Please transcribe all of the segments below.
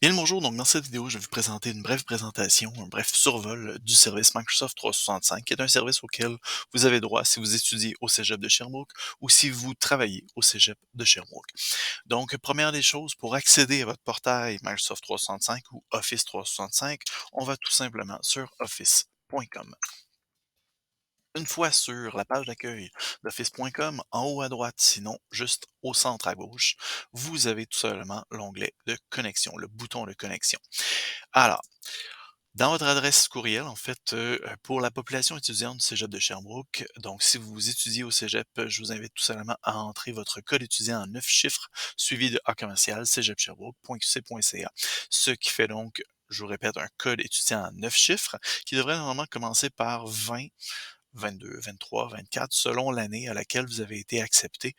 Bien le bonjour, donc dans cette vidéo, je vais vous présenter une brève présentation, un bref survol du service Microsoft 365, qui est un service auquel vous avez droit si vous étudiez au Cégep de Sherbrooke ou si vous travaillez au Cégep de Sherbrooke. Donc, première des choses, pour accéder à votre portail Microsoft 365 ou Office 365, on va tout simplement sur office.com. Une fois sur la page d'accueil d'office.com, en haut à droite, sinon juste au centre à gauche, vous avez tout simplement l'onglet de connexion, le bouton de connexion. Alors, dans votre adresse courriel, en fait, pour la population étudiante du Cégep de Sherbrooke, donc si vous étudiez au Cégep, je vous invite tout simplement à entrer votre code étudiant en 9 chiffres, suivi de A commercial cégeپsherbrooke.qc.ca. Ce qui fait donc, je vous répète, un code étudiant en 9 chiffres qui devrait normalement commencer par 20, 22, 23, 24, selon l'année à laquelle vous avez été accepté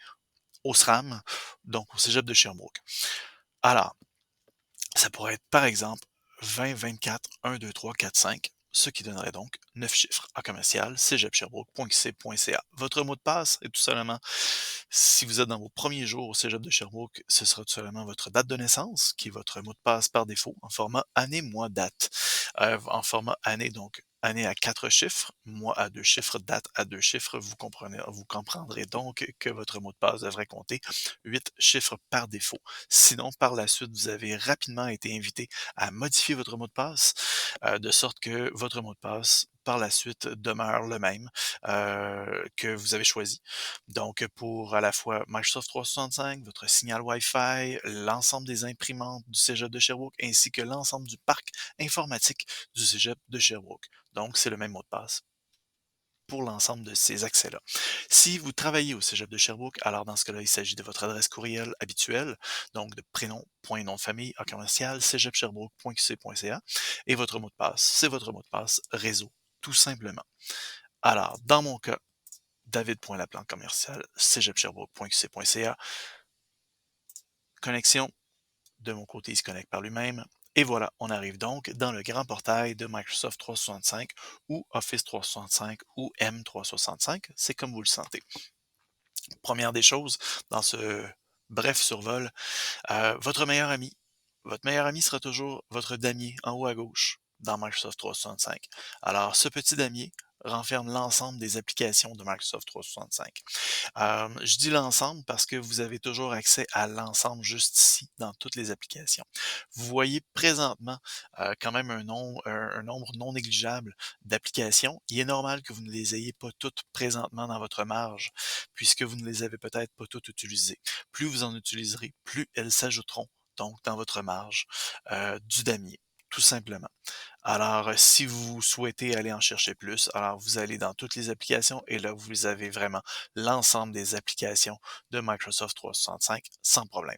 au SRAM, donc au Cégep de Sherbrooke. Alors, ça pourrait être par exemple 20, 24, 1, 2, 3, 4, 5, ce qui donnerait donc 9 chiffres à commercial cégeپsherbrooke.qc.ca. Votre mot de passe est tout simplement, si vous êtes dans vos premiers jours au Cégep de Sherbrooke, ce sera tout simplement votre date de naissance, qui est votre mot de passe par défaut, en format année, mois, date. En format année, donc année à 4 chiffres, mois à 2 chiffres, date à 2 chiffres. Vous comprendrez donc que votre mot de passe devrait compter 8 chiffres par défaut. Sinon, par la suite, vous avez rapidement été invité à modifier votre mot de passe, de sorte que votre mot de passe, par la suite, demeure le même que vous avez choisi. Donc, pour à la fois Microsoft 365, votre signal Wi-Fi, l'ensemble des imprimantes du Cégep de Sherbrooke, ainsi que l'ensemble du parc informatique du Cégep de Sherbrooke. Donc, c'est le même mot de passe pour l'ensemble de ces accès-là. Si vous travaillez au Cégep de Sherbrooke, alors dans ce cas-là, il s'agit de votre adresse courriel habituelle, donc de prénom, point nom de famille, à commercial, cégeپsherbrooke.qc.ca, et votre mot de passe, c'est votre mot de passe réseau, tout simplement. Alors, dans mon cas, david.laplan commercial, cégeپsherbrooke.qc.ca, connexion, de mon côté, il se connecte par lui-même. Et voilà, on arrive donc dans le grand portail de Microsoft 365 ou Office 365 ou M365, c'est comme vous le sentez. Première des choses, dans ce bref survol, votre meilleur ami sera toujours votre damier en haut à gauche dans Microsoft 365. Alors, ce petit damier renferme l'ensemble des applications de Microsoft 365. Je dis l'ensemble parce que vous avez toujours accès à l'ensemble juste ici, dans toutes les applications. Vous voyez présentement quand même un nombre non négligeable d'applications. Il est normal que vous ne les ayez pas toutes présentement dans votre marge, puisque vous ne les avez peut-être pas toutes utilisées. Plus vous en utiliserez, plus elles s'ajouteront donc dans votre marge du damier, tout simplement. Alors, si vous souhaitez aller en chercher plus, alors vous allez dans toutes les applications et là, vous avez vraiment l'ensemble des applications de Microsoft 365 sans problème.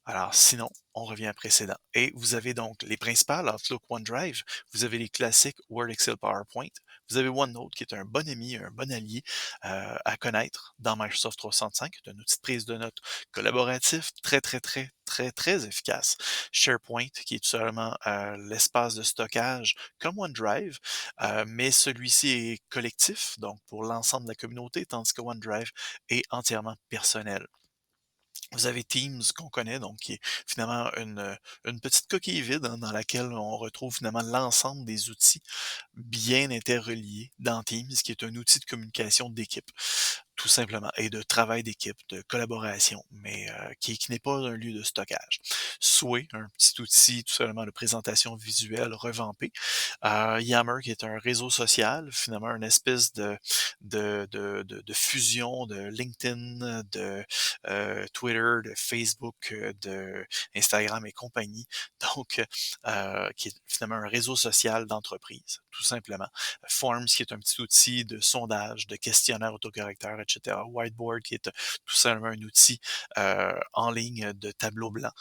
Alors sinon, on revient à précédent. Et vous avez donc les principales, Outlook, OneDrive, vous avez les classiques Word, Excel, PowerPoint, vous avez OneNote qui est un bon ami, un bon allié à connaître dans Microsoft 365, c'est un outil de prise de notes collaboratif très, très, très, très, très efficace. SharePoint qui est tout simplement l'espace de stockage comme OneDrive, mais celui-ci est collectif, donc pour l'ensemble de la communauté, tandis que OneDrive est entièrement personnel. Vous avez Teams qu'on connaît, donc qui est finalement une petite coquille vide hein, dans laquelle on retrouve finalement l'ensemble des outils bien interreliés dans Teams, qui est un outil de communication d'équipe, tout simplement, et de travail d'équipe, de collaboration, mais qui n'est pas un lieu de stockage. Sway, un petit outil tout simplement de présentation visuelle revampé. Yammer, qui est un réseau social, finalement une espèce de fusion de LinkedIn, de Twitter, de Facebook, de Instagram et compagnie. Donc, qui est finalement un réseau social d'entreprise, tout simplement. Forms, qui est un petit outil de sondage, de questionnaire autocorrecteur, etc. Whiteboard, qui est tout simplement un outil en ligne de tableau blanc.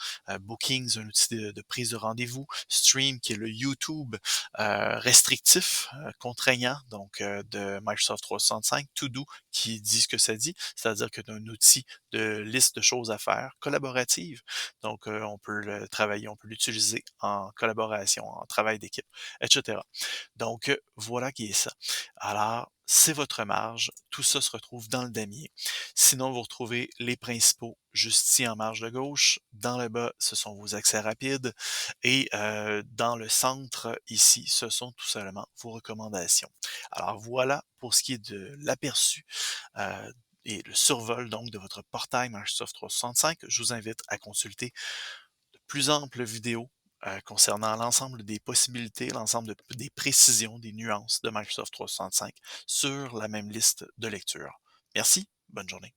Bookings, un outil de prise de rendez-vous. Stream, qui est le YouTube restrictif, contraignant, donc de Microsoft 365. To-Do, qui dit ce que ça dit, c'est-à-dire que c'est un outil de liste de choses à faire collaborative. Donc, on peut le travailler, on peut l'utiliser en collaboration, en travail d'équipe, etc. Donc, voilà qui est ça. Alors, c'est votre marge. Tout ça se retrouve dans le damier. Sinon, vous retrouvez les principaux juste ici en marge de gauche. Dans le bas, ce sont vos accès rapides. Et dans le centre, ici, ce sont tout simplement vos recommandations. Alors voilà pour ce qui est de l'aperçu et le survol donc de votre portail Microsoft 365. Je vous invite à consulter de plus amples vidéos concernant l'ensemble des possibilités, l'ensemble des précisions, des nuances de Microsoft 365 sur la même liste de lecture. Merci, bonne journée.